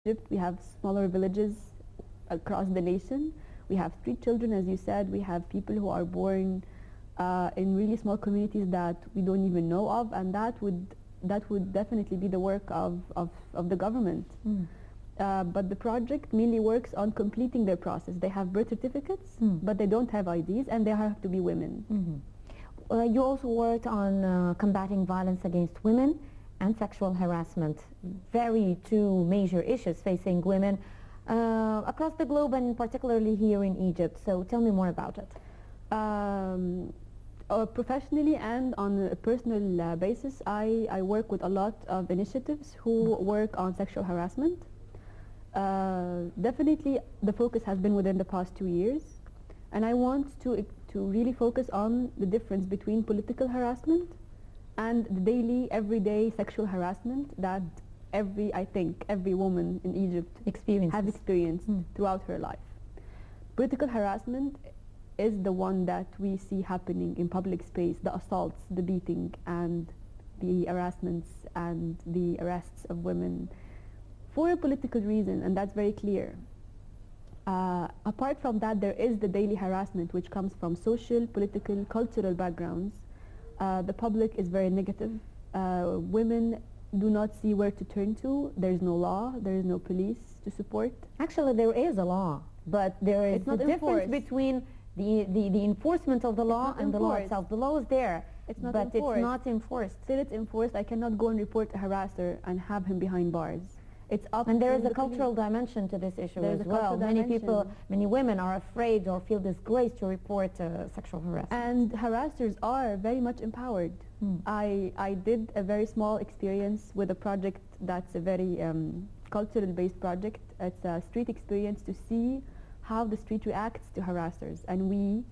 Egypt. We have smaller villages across the nation. We have street children, as you said. We have people who are born in really small communities that we don't even know of, and that would definitely be the work of the government. But the project mainly works on completing their process. They have birth certificates, but they don't have IDs, and they have to be women. You also worked on combating violence against women and sexual harassment, very two major issues facing women across the globe and particularly here in Egypt. So tell me more about it. Professionally and on a personal basis, I work with a lot of initiatives who work on sexual harassment. Definitely the focus has been within the past 2 years, and I want to really focus on the difference between political harassment and the daily, everyday sexual harassment that I think every woman in Egypt has experienced throughout her life. Political harassment is the one that we see happening in public space, the assaults, the beating, and the harassments and the arrests of women for a political reason, and that's very clear. Apart from that, there is the daily harassment which comes from social, political, cultural backgrounds. The public is very negative. Women do not see where to turn to. There is no law, there is no police to support. Actually, there is a law, but there is a difference between the enforcement of the law and the law itself. The law is there, but it's not enforced. Till it's enforced, I cannot go and report a harasser and have him behind bars. It's up and there is a cultural dimension to this issue as well. Many women are afraid or feel disgraced to report sexual harassment. And harassers are very much empowered. I did a very small experience with a project that's a very cultural-based project. It's a street experience to see how the street reacts to harassers. And we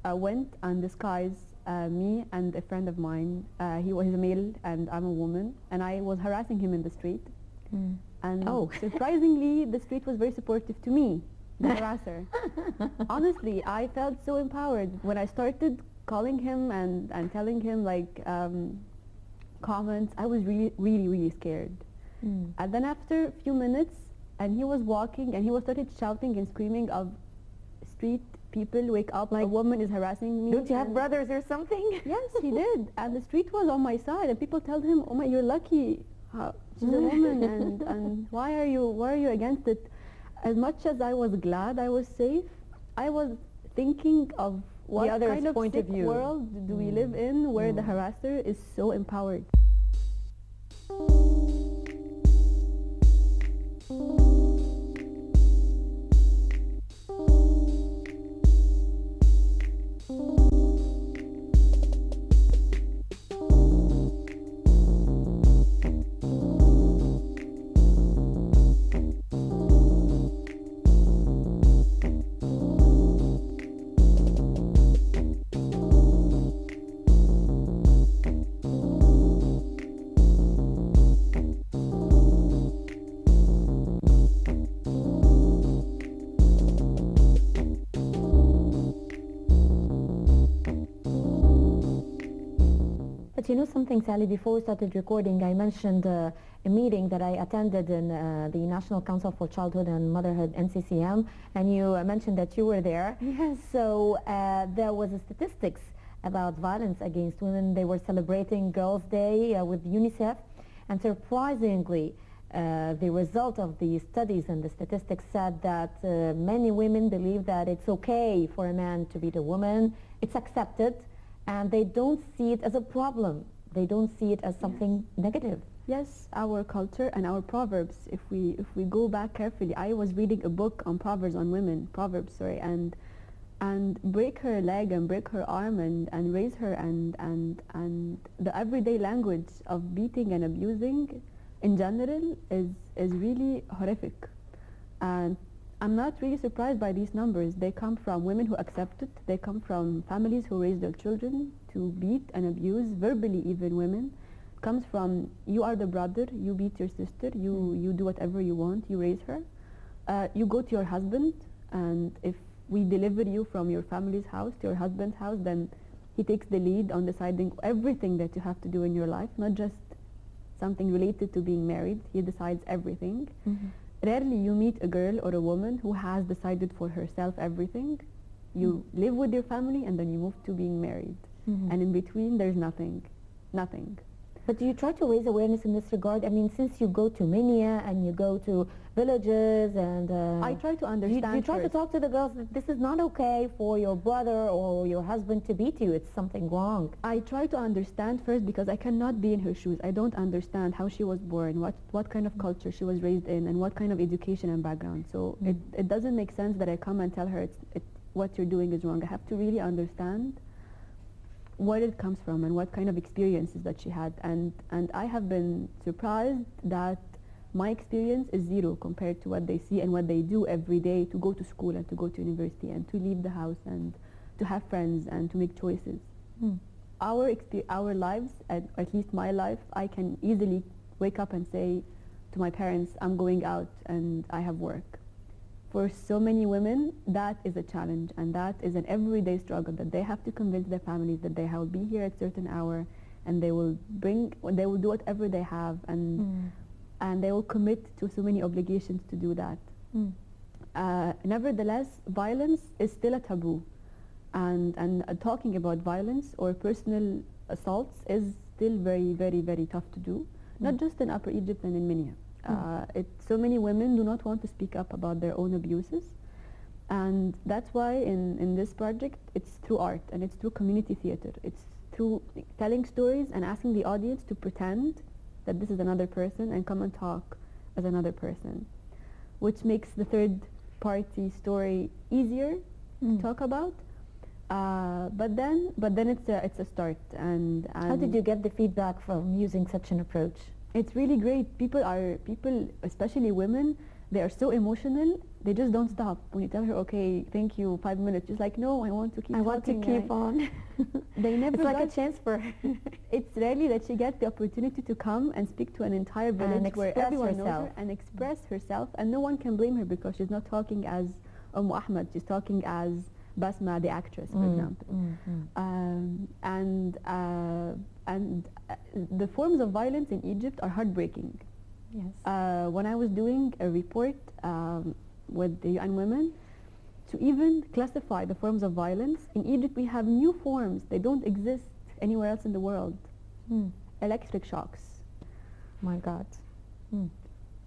went and disguised me and a friend of mine. He was a male and I'm a woman, and I was harassing him in the street. And surprisingly, the street was very supportive to me, the harasser. Honestly, I felt so empowered when I started calling him and telling him like comments. I was really scared. And then after a few minutes, and he was walking and he started shouting and screaming of street people, wake up, like a woman is harassing me. Don't you have brothers or something? Yes, he did. And the street was on my side, and people told him, oh my, you're lucky. She's a woman, and why are you against it? As much as I was glad I was safe, I was thinking of what kind of sick world do we live in where the harasser is so empowered. You know something, Sally, before we started recording, I mentioned a meeting that I attended in the National Council for Childhood and Motherhood, NCCM, and you mentioned that you were there. Yes. So there was a statistics about violence against women. They were celebrating Girls' Day with UNICEF, and surprisingly, the result of the studies and the statistics said that many women believe that it's okay for a man to beat a woman. It's accepted. And they don't see it as a problem. They don't see it as something negative. Yes, our culture and our proverbs. If we go back carefully, I was reading a book on proverbs on women, and break her leg and break her arm and raise her and the everyday language of beating and abusing in general is really horrific. And I'm not really surprised by these numbers. They come from women who accept it. They come from families who raise their children to beat and abuse, verbally even women. It comes from, you are the brother, you beat your sister, you do whatever you want, you raise her. You go to your husband, and if we deliver you from your family's house to your husband's house, then he takes the lead on deciding everything that you have to do in your life, not just something related to being married. He decides everything. Rarely you meet a girl or a woman who has decided for herself everything. You live with your family and then you move to being married. And in between, there's nothing. Nothing. But do you try to raise awareness in this regard? I mean, since you go to Minya and you go to villages and... I try to understand Do you try to first. talk to the girls that this is not okay for your brother or your husband to beat you? It's something wrong. I try to understand first because I cannot be in her shoes. I don't understand how she was born, what kind of culture she was raised in, and what kind of education and background. So it doesn't make sense that I come and tell her what you're doing is wrong. I have to really understand where it comes from and what kind of experiences that she had. And I have been surprised that my experience is zero compared to what they see and what they do every day to go to school and to go to university and to leave the house and to have friends and to make choices. Our lives, at least my life, I can easily wake up and say to my parents, I'm going out and I have work. For so many women, that is a challenge, and that is an everyday struggle that they have to convince their families that they will be here at a certain hour, and they will do whatever they have, and they will commit to so many obligations to do that. Nevertheless, violence is still a taboo, and talking about violence or personal assaults is still very, very, very tough to do, not just in Upper Egypt and in Minya. So many women do not want to speak up about their own abuses, and that's why in this project it's through art and it's through community theater. It's through telling stories and asking the audience to pretend that this is another person and come and talk as another person, which makes the third party story easier to talk about. But then it's a start. And how did you get the feedback from using such an approach? It's really great. People, especially women, they are so emotional. They just don't stop. When you tell her, okay, thank you, 5 minutes, she's like, no, I want to keep talking. I want to keep on. They never. It's like a chance for her. It's rarely that she gets the opportunity to come and speak to an entire village where everyone knows her and express herself, and no one can blame her because she's not talking as Ahmed. She's talking as Basma, the actress, for example. And the forms of violence in Egypt are heartbreaking. Yes. When I was doing a report with the UN Women to even classify the forms of violence, in Egypt we have new forms. They don't exist anywhere else in the world. Electric shocks. My God.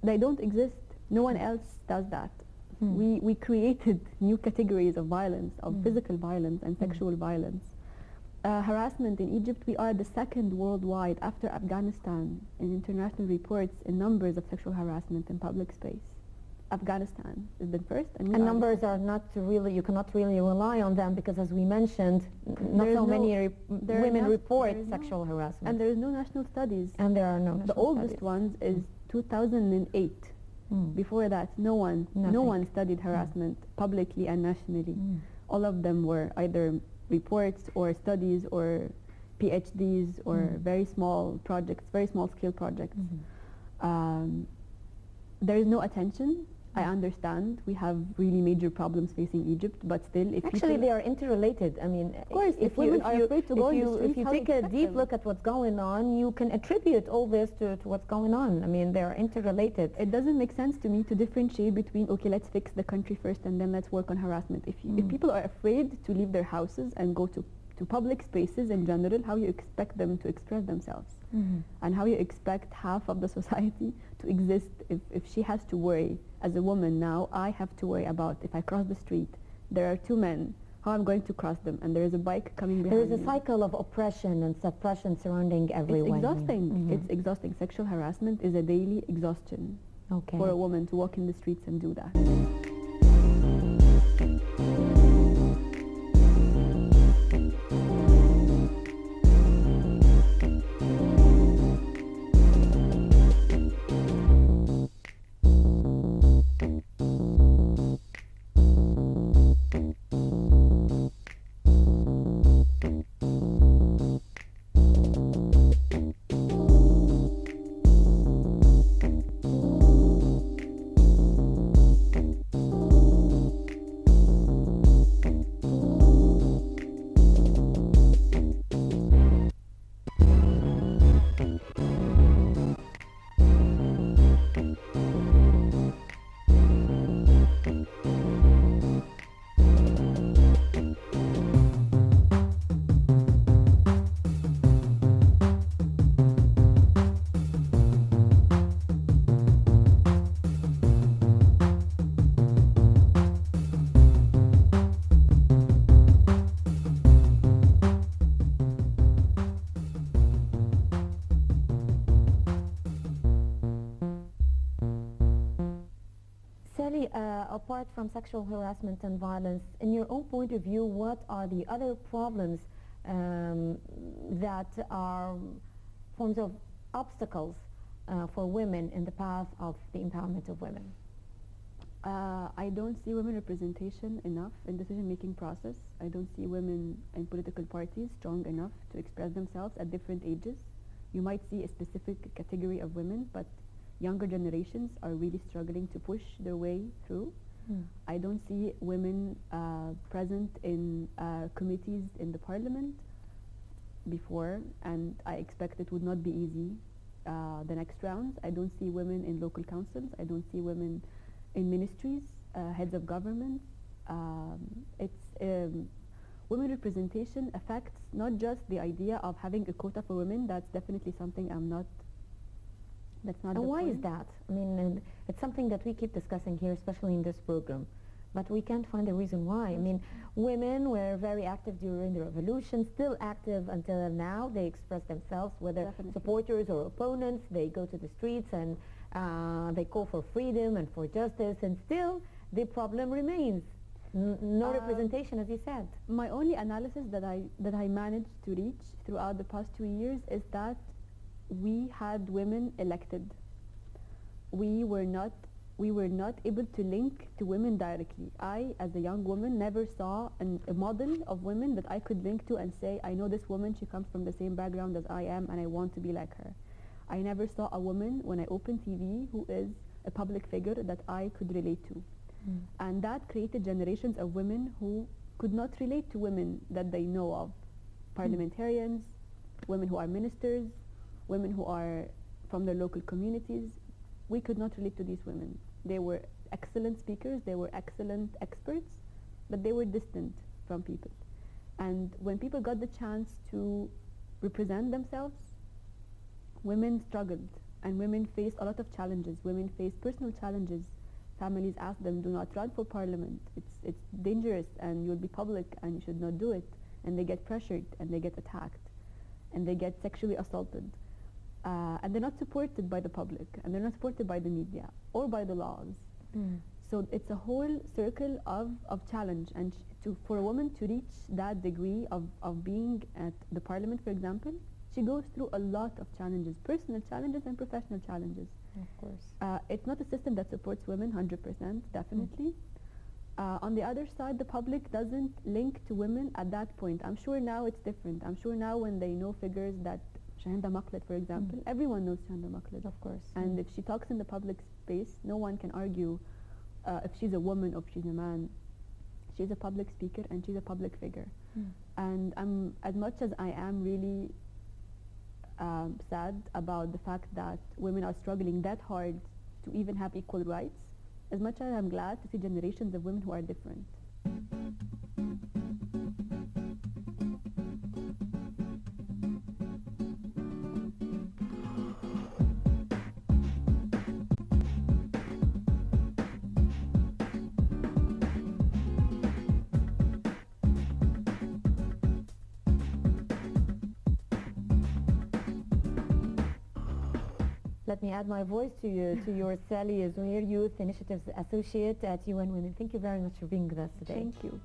They don't exist. No one else does that. We created new categories of violence, of physical violence and sexual violence. Harassment in Egypt, we are the second worldwide after Afghanistan in international reports in numbers of sexual harassment in public space. Afghanistan is the first, and numbers are not really, you cannot really rely on them because, as we mentioned, not so many women report sexual harassment. And there is no national studies. And there are no national studies. The oldest ones is 2008. Before that, no one studied harassment publicly and nationally. All of them were either reports or studies or PhDs or very small projects, very small scale projects. There is no attention. I understand we have really major problems facing Egypt, but still, if actually they are interrelated. I mean, of course, if women are afraid to go in the streets, if you take a deep look at what's going on, you can attribute all this to what's going on. I mean, they are interrelated. It doesn't make sense to me to differentiate between, okay, let's fix the country first and then let's work on harassment. If people are afraid to leave their houses and go to public spaces in general, how you expect them to express themselves? And how you expect half of the society to exist if she has to worry as a woman now. I have to worry about if I cross the street, there are two men, how I'm going to cross them, and there is a bike coming behind me. There is a cycle of oppression and suppression surrounding everyone. It's exhausting. It's exhausting. Sexual harassment is a daily exhaustion for a woman to walk in the streets and do that. Saly, apart from sexual harassment and violence, in your own point of view, what are the other problems that are forms of obstacles for women in the path of the empowerment of women? I don't see women representation enough in decision-making process. I don't see women in political parties strong enough to express themselves at different ages. You might see a specific category of women, but younger generations are really struggling to push their way through. I don't see women present in committees in the parliament before, and I expect it would not be easy the next rounds. I don't see women in local councils. I don't see women in ministries, heads of government. Women representation affects not just the idea of having a quota for women. That's definitely something that's not And the why point. is that? I mean, it's something that we keep discussing here, especially in this program. But we can't find a reason why. I mean, women were very active during the revolution, still active until now. They express themselves, whether Definitely. supporters or opponents. They go to the streets and they call for freedom and for justice, and still the problem remains. No representation, as you said. My only analysis that I managed to reach throughout the past 2 years is that we had women elected. We were not able to link to women directly. I, as a young woman, never saw a model of women that I could link to and say, I know this woman, she comes from the same background as I am, and I want to be like her. I never saw a woman, when I opened TV, who is a public figure that I could relate to. And that created generations of women who could not relate to women that they know of. Parliamentarians, women who are ministers, women who are from their local communities. We could not relate to these women. They were excellent speakers, they were excellent experts, but they were distant from people. And when people got the chance to represent themselves, women struggled, and women faced a lot of challenges. Women faced personal challenges. Families asked them, do not run for parliament. It's dangerous, and you'll be public, and you should not do it. And they get pressured, and they get attacked, and they get sexually assaulted. And they're not supported by the public, and they're not supported by the media or by the laws. So it's a whole circle of challenge, and for a woman to reach that degree of being at the parliament, for example, she goes through a lot of challenges, personal challenges and professional challenges. Of course. It's not a system that supports women 100%, definitely. On the other side, the public doesn't link to women at that point. I'm sure now it's different. I'm sure now when they know figures that Shahenda Makhlad, for example, everyone knows Shahenda Makhlad. Of course. And if she talks in the public space, no one can argue if she's a woman or if she's a man. She's a public speaker and she's a public figure. And I'm, as much as I am really sad about the fact that women are struggling that hard to even have equal rights, as much as I'm glad to see generations of women who are different. Let me add my voice to your Saly Zohny Youth Initiatives Associate at UN Women. Thank you very much for being with us today. Thank you.